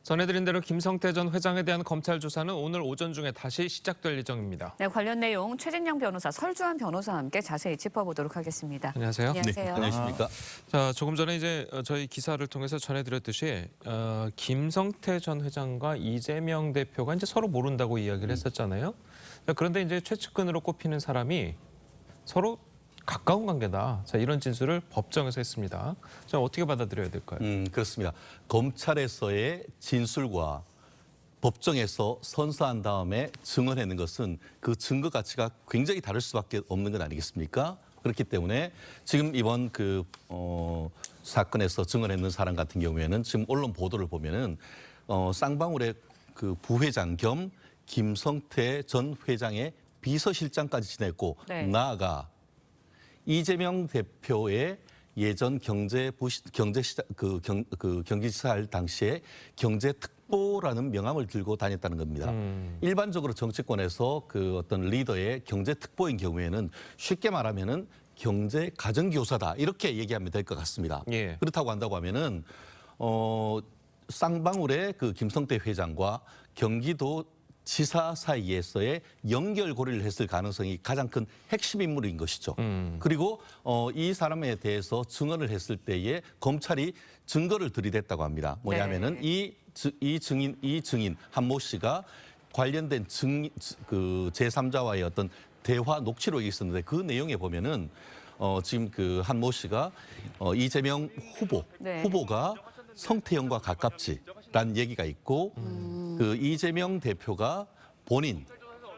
전해드린 대로 김성태 전 회장에 대한 검찰 조사는 오늘 오전 중에 다시 시작될 예정입니다. 네, 관련 내용 최진영 변호사, 설주한 변호사와 함께 자세히 짚어보도록 하겠습니다. 안녕하세요. 안녕하세요. 네, 안녕하십니까. 자, 조금 전에 이제 저희 기사를 통해서 전해드렸듯이 김성태 전 회장과 이재명 대표가 이제 서로 모른다고 이야기를 했었잖아요. 그런데 이제 최측근으로 꼽히는 사람이 서로 가까운 관계다. 자, 이런 진술을 법정에서 했습니다. 자, 어떻게 받아들여야 될까요? 그렇습니다. 검찰에서의 진술과 법정에서 선서한 다음에 증언하는 것은 그 증거 가치가 굉장히 다를 수밖에 없는 건 아니겠습니까? 그렇기 때문에 지금 이번 사건에서 증언했는 사람 같은 경우에는 지금 언론 보도를 보면은 쌍방울의 그 부회장 겸 김성태 전 회장의 비서실장까지 지냈고 네. 나아가 이재명 대표의 예전 경기지사 할 당시에 경제특보라는 명함을 들고 다녔다는 겁니다. 일반적으로 정치권에서 그 어떤 리더의 경제특보인 경우에는 쉽게 말하면은 경제 가정교사다 이렇게 얘기하면 될 것 같습니다. 예. 그렇다고 한다고 하면은 쌍방울의 그 김성태 회장과 경기도 지사 사이에서의 연결고리를 했을 가능성이 가장 큰 핵심 인물인 것이죠. 그리고 이 사람에 대해서 증언을 했을 때에 검찰이 증거를 들이댔다고 합니다. 뭐냐면은 이 증인 한모 씨가 관련된 제3자와의 어떤 대화 녹취록이 있었는데 그 내용에 보면은 지금 그 한모 씨가 이재명 후보가 성태형과 가깝지라는 얘기가 있고 그 이재명 대표가 본인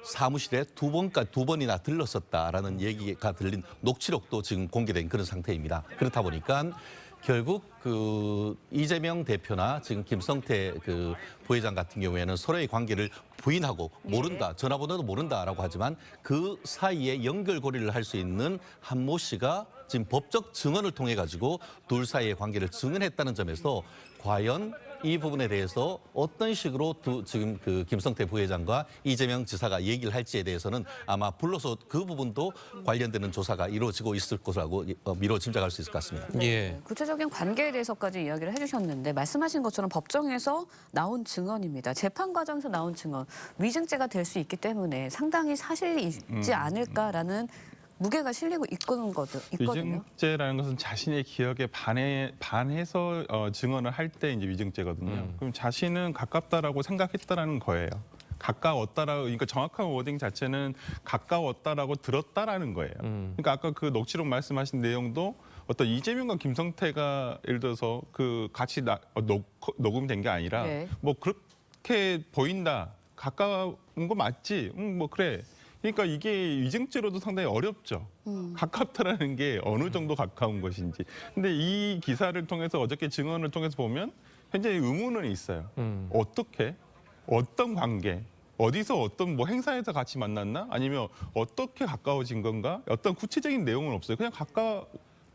사무실에 두 번이나 들렀었다라는 얘기가 들린 녹취록도 지금 공개된 그런 상태입니다. 그렇다 보니까 결국 그 이재명 대표나 지금 김성태 그 부회장 같은 경우에는 서로의 관계를 부인하고 모른다, 전화번호도 모른다라고 하지만 그 사이에 연결고리를 할 수 있는 한모 씨가 지금 법적 증언을 통해 가지고 둘 사이의 관계를 증언했다는 점에서 과연 이 부분에 대해서 어떤 식으로 지금 그 김성태 부회장과 이재명 지사가 얘기를 할지에 대해서는 아마 불러서 그 부분도 관련되는 조사가 이루어지고 있을 것이라고 미뤄 짐작할 수 있을 것 같습니다. 예. 구체적인 관계에 대해서까지 이야기를 해주셨는데 말씀하신 것처럼 법정에서 나온 증언입니다. 재판 과정에서 나온 증언, 위증죄가 될 수 있기 때문에 상당히 사실이 있지 않을까라는 무게가 실리고 있거든요. 위증죄라는 것은 자신의 기억에 반해서 증언을 할 때 이제 위증죄거든요. 그럼 자신은 가깝다라고 생각했다라는 거예요. 가까웠다라고, 그러니까 정확한 워딩 자체는 가까웠다라고 들었다라는 거예요. 그러니까 아까 그 녹취록 말씀하신 내용도 어떤 이재명과 김성태가 예를 들어서 그 같이 녹음된 게 아니라 네. 뭐 그렇게 보인다, 가까운 거 맞지? 뭐 그래. 그러니까 이게 위증죄로도 상당히 어렵죠. 가깝다라는 게 어느 정도 가까운 것인지. 근데 이 기사를 통해서 어저께 증언을 통해서 보면 굉장히 의문은 있어요. 어떻게? 어떤 관계? 어디서 어떤 뭐 행사에서 같이 만났나? 아니면 어떻게 가까워진 건가? 어떤 구체적인 내용은 없어요. 그냥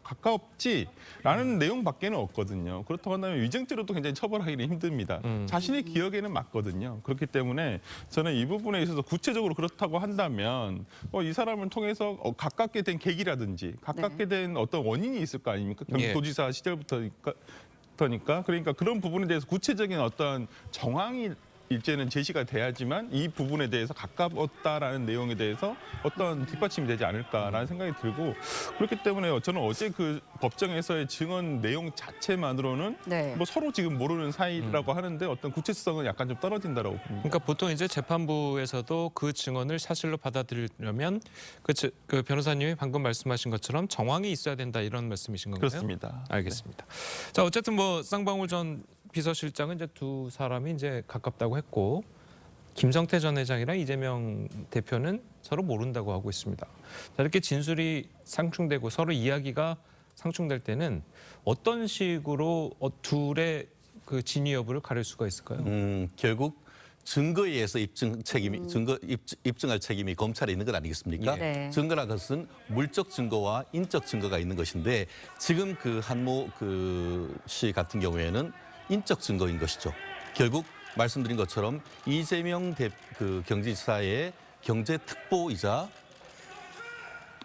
가깝지라는 내용밖에는 없거든요. 그렇다고 한다면 위증죄로도 굉장히 처벌하기는 힘듭니다. 자신의 기억에는 맞거든요. 그렇기 때문에 저는 이 부분에 있어서 구체적으로 그렇다고 한다면 이 사람을 통해서 가깝게 된 계기라든지 가깝게 된 어떤 원인이 있을 거 아닙니까? 경기도지사 시절부터니까. 그러니까 그런 부분에 대해서 구체적인 어떤 정황이 일제는 제시가 돼야지만 이 부분에 대해서 가까웠다라는 내용에 대해서 어떤 뒷받침이 되지 않을까라는 생각이 들고 그렇기 때문에 저는 어제 그 법정에서의 증언 내용 자체만으로는 뭐 서로 지금 모르는 사이라고 하는데 어떤 구체성은 약간 좀 떨어진다라고 봅니다. 그러니까 보통 이제 재판부에서도 그 증언을 사실로 받아들이려면 그 변호사님이 방금 말씀하신 것처럼 정황이 있어야 된다 이런 말씀이신 건가요? 그렇습니다. 알겠습니다. 자, 어쨌든 뭐 쌍방울 전 비서실장은 이제 두 사람이 이제 가깝다고 했고 김성태 전 회장이랑 이재명 대표는 서로 모른다고 하고 있습니다. 자, 이렇게 진술이 상충되고 서로 이야기가 상충될 때는 어떤 식으로 둘의 그 진위 여부를 가릴 수가 있을까요? 결국 증거에 의해서 입증할 책임이 검찰에 있는 것 아니겠습니까? 네. 증거라는 것은 물적 증거와 인적 증거가 있는 것인데 지금 그 한모 씨 같은 경우에는 인적 증거인 것이죠. 결국 말씀드린 것처럼 이재명 경기지사의 경제특보이자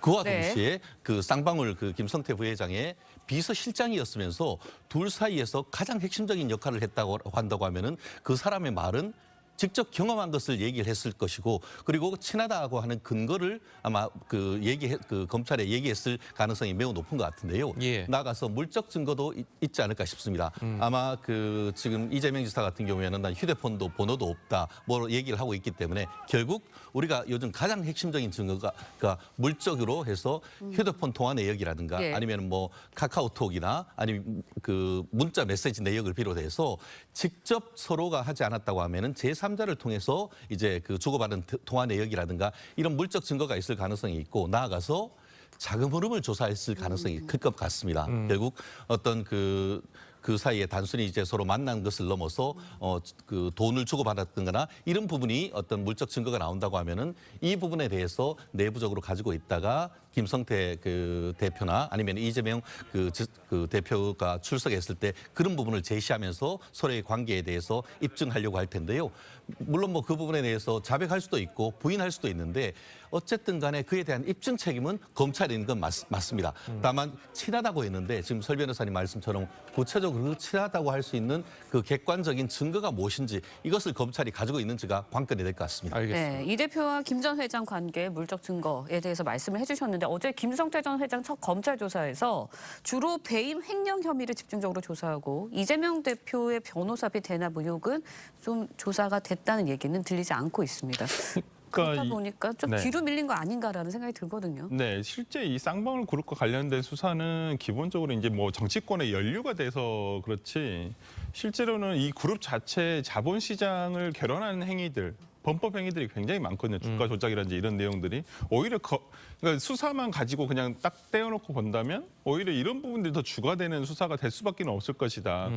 그와 네. 동시에 그 쌍방울 그 김성태 부회장의 비서실장이었으면서 둘 사이에서 가장 핵심적인 역할을 했다고 한다고 하면은 그 사람의 말은 직접 경험한 것을 얘기를 했을 것이고, 그리고 친하다고 하는 근거를 아마 그 검찰에 얘기했을 가능성이 매우 높은 것 같은데요. 예. 나아가서 물적 증거도 있지 않을까 싶습니다. 아마 그 지금 이재명 지사 같은 경우에는 난 휴대폰도 번호도 없다 뭐 얘기를 하고 있기 때문에 결국 우리가 요즘 가장 핵심적인 증거가 그러니까 물적으로 해서 휴대폰 통화 내역이라든가 예. 아니면 뭐 카카오톡이나 아니면 그 문자 메시지 내역을 비롯해서 직접 서로가 하지 않았다고 하면은 제3자를 통해서 이제 그 주고받은 통화 내역이라든가 이런 물적 증거가 있을 가능성이 있고, 나아가서 자금 흐름을 조사했을 가능성이 클 것 같습니다. 결국 어떤 그 사이에 단순히 이제 서로 만난 것을 넘어서 그 돈을 주고받았던거나 이런 부분이 어떤 물적 증거가 나온다고 하면은 이 부분에 대해서 내부적으로 가지고 있다가 김성태 그 대표나 아니면 이재명 그 대표가 출석했을 때 그런 부분을 제시하면서 서로의 관계에 대해서 입증하려고 할 텐데요. 물론 뭐 그 부분에 대해서 자백할 수도 있고 부인할 수도 있는데 어쨌든 간에 그에 대한 입증 책임은 검찰에 있는 건 맞습니다. 다만 친하다고 했는데 지금 설 변호사님 말씀처럼 구체적으로 친하다고 할 수 있는 그 객관적인 증거가 무엇인지 이것을 검찰이 가지고 있는지가 관건이 될 것 같습니다. 알겠습니다. 네, 이 대표와 김 전 회장 관계 물적 증거에 대해서 말씀을 해주셨는데 어제 김성태 전 회장 첫 검찰 조사에서 주로 배임 횡령 혐의를 집중적으로 조사하고 이재명 대표의 변호사비 대납 의혹은 좀 조사가 됐다는 얘기는 들리지 않고 있습니다. 그러다 보니까 좀 네. 뒤로 밀린 거 아닌가라는 생각이 들거든요. 네, 실제 이 쌍방울 그룹과 관련된 수사는 기본적으로 이제 뭐 정치권의 연루가 돼서 그렇지 실제로는 이 그룹 자체 자본시장을 결혼하는 행위들, 범법 행위들이 굉장히 많거든요. 주가 조작이라든지 이런 내용들이 오히려 그러니까 수사만 가지고 그냥 딱 떼어놓고 본다면 오히려 이런 부분들이 더 주가되는 수사가 될 수밖에 없을 것이다.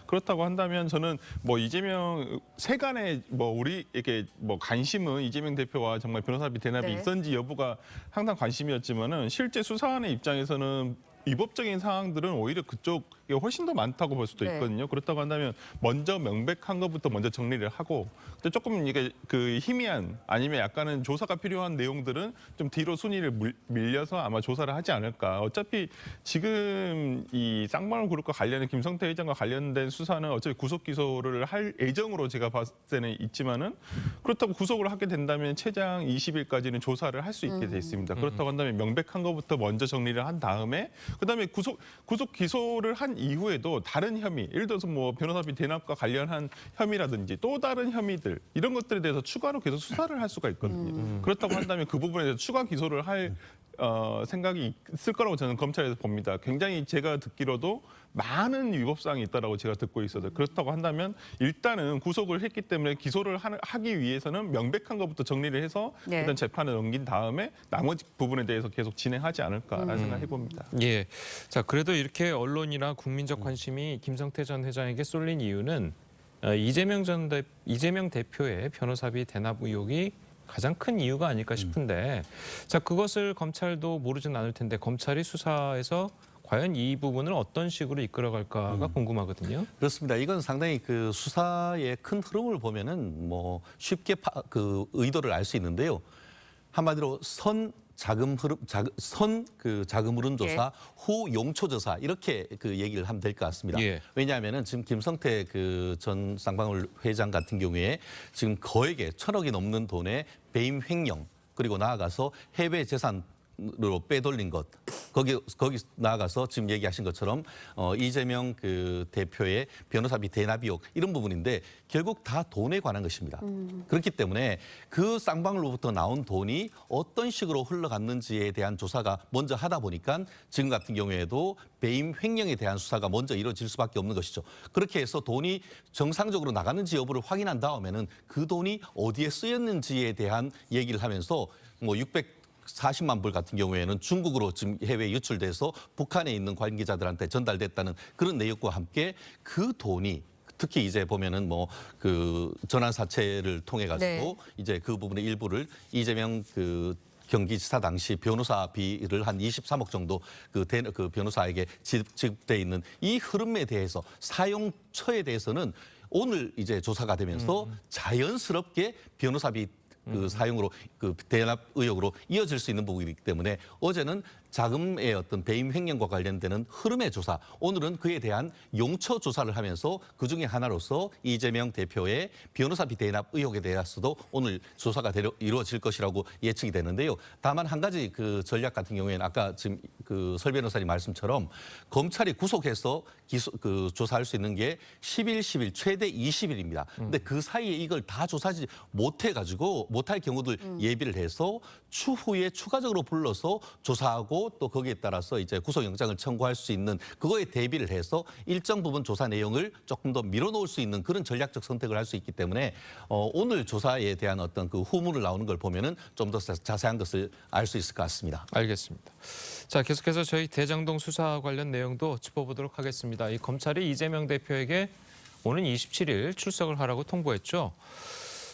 그렇다고 한다면 저는 뭐 이재명 세간의 뭐 우리에게 뭐 관심은 이재명 대표와 정말 변호사비 대납이 네. 있었는지 여부가 항상 관심이었지만은 실제 수사관의 입장에서는 위법적인 상황들은 오히려 그쪽에 훨씬 더 많다고 볼 수도 네. 있거든요. 그렇다고 한다면 먼저 명백한 것부터 먼저 정리를 하고 또 조금 이게 그 희미한 아니면 약간은 조사가 필요한 내용들은 좀 뒤로 순위를 밀려서 아마 조사를 하지 않을까. 어차피 지금 이 쌍방울 그룹과 관련된 김성태 회장과 관련된 수사는 어차피 구속 기소를 할 예정으로 제가 봤을 때는 있지만은 그렇다고 구속을 하게 된다면 최장 20일까지는 조사를 할 수 있게 돼 있습니다. 그렇다고 한다면 명백한 것부터 먼저 정리를 한 다음에 그다음에 구속 기소를 한 이후에도 다른 혐의, 예를 들어서 뭐 변호사비 대납과 관련한 혐의라든지 또 다른 혐의들 이런 것들에 대해서 추가로 계속 수사를 할 수가 있거든요. 그렇다고 한다면 그 부분에 대해서 추가 기소를 할 생각이 있을 거라고 저는 검찰에서 봅니다. 굉장히 제가 듣기로도 많은 위법사항이 있다라고 제가 듣고 있어요. 그렇다고 한다면 일단은 구속을 했기 때문에 기소를 하기 위해서는 명백한 것부터 정리를 해서 네. 일단 재판을 넘긴 다음에 나머지 부분에 대해서 계속 진행하지 않을까라는 생각을 해봅니다. 예. 자, 그래도 이렇게 언론이나 국민적 관심이 김성태 전 회장에게 쏠린 이유는 이재명 대표의 변호사비 대납 의혹이 가장 큰 이유가 아닐까 싶은데, 자, 그것을 검찰도 모르진 않을 텐데 검찰이 수사에서 과연 이 부분을 어떤 식으로 이끌어갈까가 궁금하거든요. 그렇습니다. 이건 상당히 그 수사의 큰 흐름을 보면은 뭐 쉽게 그 의도를 알 수 있는데요. 한마디로 자금 흐름 조사, 후 용초 조사 이렇게 그 얘기를 하면 될 것 같습니다. 예. 왜냐하면은 지금 김성태 그 전 쌍방울 회장 같은 경우에 지금 거액의 1,000억이 넘는 돈의 배임 횡령, 그리고 나아가서 해외 재산으로 빼돌린 것, 거기 나아가서 지금 얘기하신 것처럼 이재명 그 대표의 변호사비 대납 의혹 이런 부분인데 결국 다 돈에 관한 것입니다. 그렇기 때문에 그 쌍방울로부터 나온 돈이 어떤 식으로 흘러갔는지에 대한 조사가 먼저 하다 보니까 지금 같은 경우에도 배임 횡령에 대한 수사가 먼저 이루어질 수밖에 없는 것이죠. 그렇게 해서 돈이 정상적으로 나가는지 여부를 확인한 다음에는 그 돈이 어디에 쓰였는지에 대한 얘기를 하면서 뭐 40만 불 같은 경우에는 중국으로 지금 해외 유출돼서 북한에 있는 관계자들한테 전달됐다는 그런 내용과 함께 그 돈이 특히 이제 보면은 뭐 그 전환사채를 통해 가지고 네. 이제 그 부분의 일부를 이재명 그 경기지사 당시 변호사비를 한 23억 정도 그 변호사에게 지급돼 있는 이 흐름에 대해서 사용처에 대해서는 오늘 이제 조사가 되면서 자연스럽게 변호사비 그 사용으로 그 대납 의혹으로 이어질 수 있는 부분이기 때문에 어제는 자금의 어떤 배임 횡령과 관련되는 흐름의 조사, 오늘은 그에 대한 용처 조사를 하면서 그중에 하나로서 이재명 대표의 변호사비 대납 의혹에 대해서도 오늘 조사가 이루어질 것이라고 예측이 되는데요. 다만 한 가지 그 전략 같은 경우에는 아까 지금 그 설 변호사님 말씀처럼 검찰이 구속해서 조사할 수 있는 게 10일, 10일, 최대 20일입니다. 근데 그 사이에 이걸 다 조사하지 못할 경우들 예비를 해서 추후에 추가적으로 불러서 조사하고 또 거기에 따라서 이제 구속영장을 청구할 수 있는 그거에 대비를 해서 일정 부분 조사 내용을 조금 더 밀어놓을 수 있는 그런 전략적 선택을 할 수 있기 때문에 오늘 조사에 대한 어떤 그 후문을 나오는 걸 보면은 좀 더 자세한 것을 알 수 있을 것 같습니다. 알겠습니다. 자, 계속해서 저희 대장동 수사 관련 내용도 짚어보도록 하겠습니다. 이 검찰이 이재명 대표에게 오는 27일 출석을 하라고 통보했죠.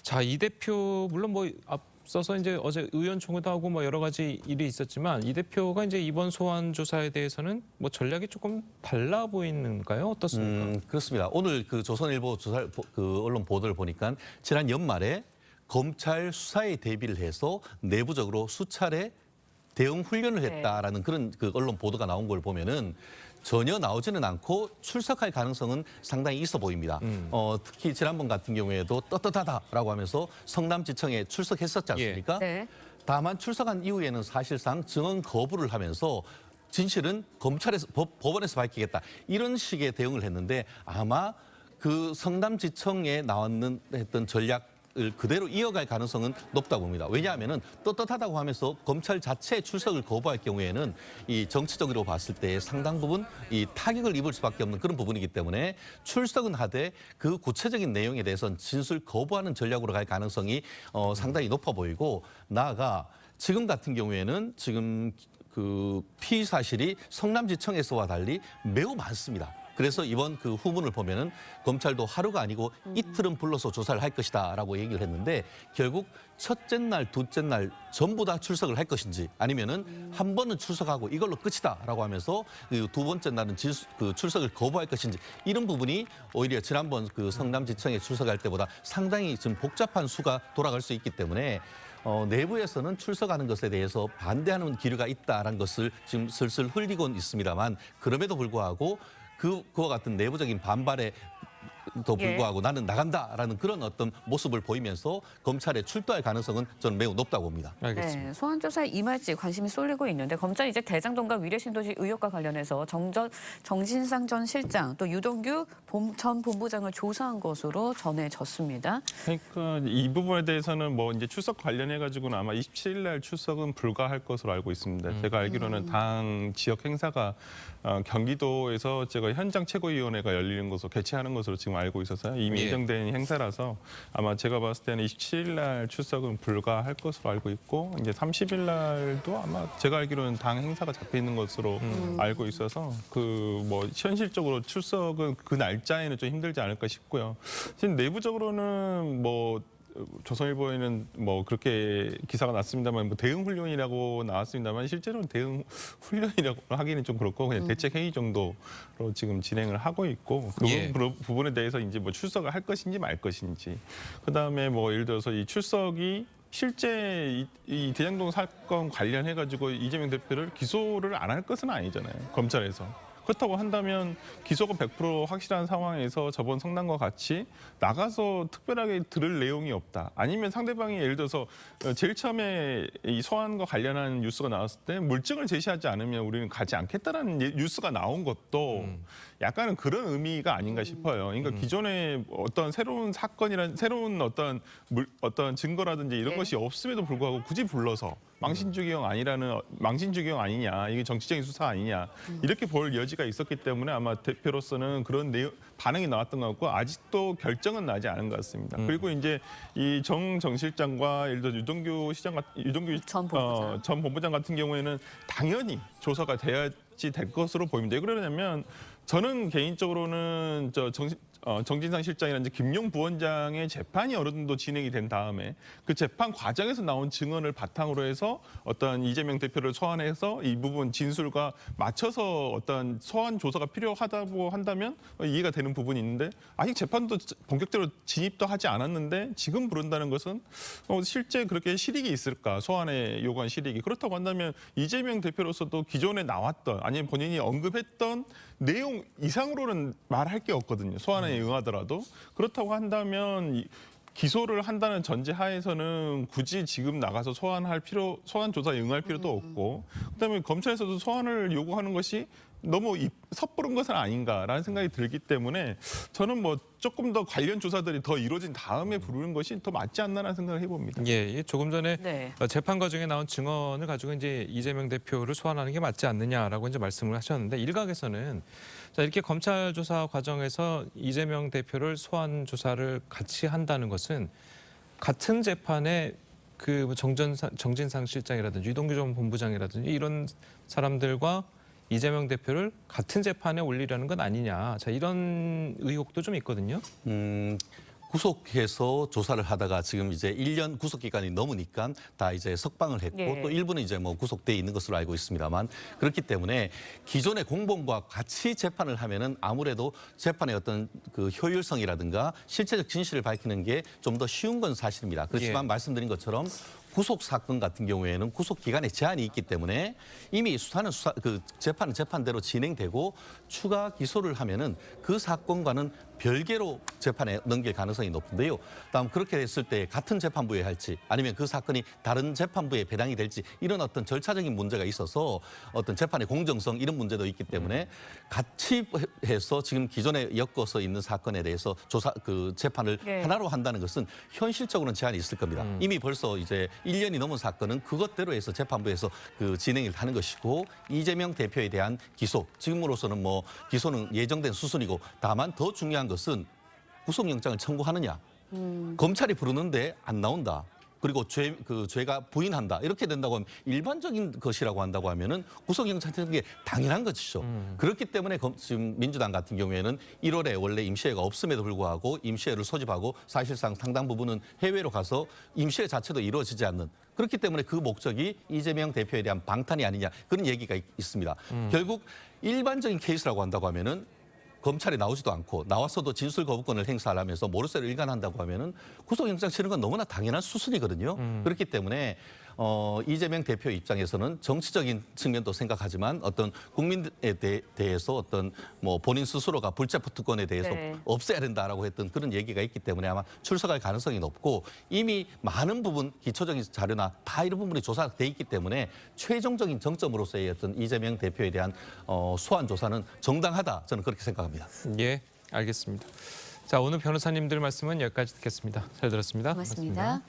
자, 이 대표 물론 뭐 앞서서 이제 어제 의원총회도 하고 뭐 여러 가지 일이 있었지만 이 대표가 이제 이번 소환 조사에 대해서는 뭐 전략이 조금 달라 보이는가요? 어떻습니까? 그렇습니다. 오늘 그 조선일보 조사 그 언론 보도를 보니까 지난 연말에 검찰 수사에 대비를 해서 내부적으로 수차례 대응 훈련을 했다라는 그런 그 언론 보도가 나온 걸 보면은 전혀 나오지는 않고 출석할 가능성은 상당히 있어 보입니다. 특히 지난번 같은 경우에도 떳떳하다라고 하면서 성남지청에 출석했었지 않습니까? 네. 다만 출석한 이후에는 사실상 증언 거부를 하면서 진실은 검찰에서 법원에서 밝히겠다 이런 식의 대응을 했는데 아마 그 성남지청에 했던 전략 을 그대로 이어갈 가능성은 높다고 봅니다. 왜냐하면은 떳떳하다고 하면서 검찰 자체의 출석을 거부할 경우에는 이 정치적으로 봤을 때 상당 부분 이 타격을 입을 수밖에 없는 그런 부분이기 때문에 출석은 하되 그 구체적인 내용에 대해서는 진술 거부하는 전략으로 갈 가능성이 상당히 높아 보이고 나아가 지금 같은 경우에는 지금 그 피의 사실이 성남지청에서와 달리 매우 많습니다. 그래서 이번 그 후문을 보면은 검찰도 하루가 아니고 이틀은 불러서 조사를 할 것이다라고 얘기를 했는데 결국 첫째 날, 둘째 날 전부 다 출석을 할 것인지 아니면은 한 번은 출석하고 이걸로 끝이다라고 하면서 그 두 번째 날은 출석을 거부할 것인지 이런 부분이 오히려 지난번 그 성남지청에 출석할 때보다 상당히 좀 복잡한 수가 돌아갈 수 있기 때문에 내부에서는 출석하는 것에 대해서 반대하는 기류가 있다라는 것을 지금 슬슬 흘리곤 있습니다만 그럼에도 불구하고 그와 같은 내부적인 반발에 도 불구하고 나는 나간다라는 그런 어떤 모습을 보이면서 검찰에 출두할 가능성은 저는 매우 높다고 봅니다. 알겠습니다. 네, 소환 조사에 임할지 관심이 쏠리고 있는데 검찰이 이제 대장동과 위례신도시 의혹과 관련해서 정진상 전 실장 또 유동규 전 본부장을 조사한 것으로 전해졌습니다. 그러니까 이 부분에 대해서는 뭐 이제 출석 관련해 가지고는 아마 27일 날 출석은 불가할 것으로 알고 있습니다. 제가 알기로는 당 지역 행사가 경기도에서 제가 현장 최고위원회가 열리는 것으로 개최하는 것으로 지금 알고 있어서요. 이미 예정된 행사라서 아마 제가 봤을 때는 27일 날 출석은 불가할 것으로 알고 있고 이제 30일 날도 아마 제가 알기로는 당 행사가 잡혀 있는 것으로 알고 있어서 그 뭐 현실적으로 출석은 그 날짜에는 좀 힘들지 않을까 싶고요. 지금 내부적으로는 뭐 조선일보에는 뭐 그렇게 기사가 났습니다만 뭐 대응 훈련이라고 나왔습니다만 실제로는 대응 훈련이라고 하기는 좀 그렇고 그냥 대책 회의 정도로 지금 진행을 하고 있고 그 부분에 대해서 이제 뭐 출석을 할 것인지 말 것인지 그다음에 뭐 예를 들어서 이 출석이 실제 이 대장동 사건 관련해 가지고 이재명 대표를 기소를 안 할 것은 아니잖아요. 검찰에서. 그렇다고 한다면 기소가 100% 확실한 상황에서 저번 성남과 같이 나가서 특별하게 들을 내용이 없다. 아니면 상대방이 예를 들어서 제일 처음에 이 소환과 관련한 뉴스가 나왔을 때 물증을 제시하지 않으면 우리는 가지 않겠다라는 뉴스가 나온 것도 약간은 그런 의미가 아닌가 싶어요. 그러니까 기존에 어떤 새로운 사건이란 새로운 어떤 증거라든지 이런 것이 없음에도 불구하고 굳이 불러서 망신주기형 아니냐, 이게 정치적인 수사 아니냐 이렇게 볼 여지가 있었기 때문에 아마 대표로서는 그런 반응이 나왔던 것 같고 아직도 결정은 나지 않은 것 같습니다. 그리고 이제 이 정 실장과 예를 들어 유동규 전 본부장 같은 경우에는 당연히 조사가 돼야지 될 것으로 보입니다. 왜 그러냐면 저는 개인적으로는 정진상 실장이라든지 김용 부원장의 재판이 어느 정도 진행이 된 다음에 그 재판 과정에서 나온 증언을 바탕으로 해서 어떤 이재명 대표를 소환해서 이 부분 진술과 맞춰서 어떤 소환 조사가 필요하다고 한다면 이해가 되는 부분이 있는데 아직 재판도 본격적으로 진입도 하지 않았는데 지금 부른다는 것은 실제 그렇게 실익이 있을까? 소환에 요구한 실익이. 그렇다고 한다면 이재명 대표로서도 기존에 나왔던 아니면 본인이 언급했던 내용 이상으로는 말할 게 없거든요. 소환에 응하더라도. 그렇다고 한다면 기소를 한다는 전제 하에서는 굳이 지금 나가서 소환 조사에 응할 필요도 없고, 그다음에 검찰에서도 소환을 요구하는 것이 너무 섣부른 것은 아닌가라는 생각이 들기 때문에 저는 뭐 조금 더 관련 조사들이 더 이루어진 다음에 부르는 것이 더 맞지 않나라는 생각을 해봅니다. 예, 조금 전에 네. 재판 과정에 나온 증언을 가지고 이제 이재명 대표를 소환하는 게 맞지 않느냐라고 이제 말씀을 하셨는데 일각에서는 자, 이렇게 검찰 조사 과정에서 이재명 대표를 소환 조사를 같이 한다는 것은 같은 재판에 그 정진상 실장이라든지 유동규 전 본부장이라든지 이런 사람들과 이재명 대표를 같은 재판에 올리려는 건 아니냐. 자, 이런 의혹도 좀 있거든요. 구속해서 조사를 하다가 지금 이제 1년 구속 기간이 넘으니까 다 이제 석방을 했고 예. 또 일부는 이제 뭐 구속돼 있는 것으로 알고 있습니다만 그렇기 때문에 기존의 공범과 같이 재판을 하면은 아무래도 재판의 어떤 그 효율성이라든가 실체적 진실을 밝히는 게 좀 더 쉬운 건 사실입니다. 그렇지만 예. 말씀드린 것처럼 구속 사건 같은 경우에는 구속 기간에 제한이 있기 때문에 이미 재판은 재판대로 진행되고 추가 기소를 하면은 그 사건과는 별개로 재판에 넘길 가능성이 높은데요. 다음 그렇게 됐을 때 같은 재판부에 할지 아니면 그 사건이 다른 재판부에 배당이 될지 이런 어떤 절차적인 문제가 있어서 어떤 재판의 공정성 이런 문제도 있기 때문에 같이 해서 지금 기존에 엮어서 있는 사건에 대해서 재판을 네. 하나로 한다는 것은 현실적으로는 제한이 있을 겁니다. 이미 벌써 이제 1년이 넘은 사건은 그것대로 해서 재판부에서 진행을 하는 것이고 이재명 대표에 대한 기소 지금으로서는 뭐 기소는 예정된 수순이고 다만 더 중요한 것은 구속영장을 청구하느냐. 검찰이 부르는데 안 나온다. 그리고 죄가 부인한다. 이렇게 된다고 하면 일반적인 것이라고 한다고 하면은 구속영장 청구하는 게 당연한 것이죠. 그렇기 때문에 지금 민주당 같은 경우에는 1월에 원래 임시회가 없음에도 불구하고 임시회를 소집하고 사실상 상당 부분은 해외로 가서 임시회 자체도 이루어지지 않는 그렇기 때문에 그 목적이 이재명 대표에 대한 방탄이 아니냐 그런 얘기가 있습니다. 결국 일반적인 케이스라고 한다고 하면은 검찰이 나오지도 않고 나왔어도 진술 거부권을 행사하면서 모르쇠를 일관한다고 하면은 구속영장 치는 건 너무나 당연한 수순이거든요. 그렇기 때문에 이재명 대표 입장에서는 정치적인 측면도 생각하지만 어떤 국민에 대해서 어떤 뭐 본인 스스로가 불체포 특권에 대해서 네. 없애야 된다라고 했던 그런 얘기가 있기 때문에 아마 출석할 가능성이 높고 이미 많은 부분 기초적인 자료나 다 이런 부분이 조사돼 있기 때문에 최종적인 정점으로서의 어떤 이재명 대표에 대한 소환 조사는 정당하다 저는 그렇게 생각합니다. 예, 알겠습니다. 자, 오늘 변호사님들 말씀은 여기까지 듣겠습니다. 잘 들었습니다. 고맙습니다.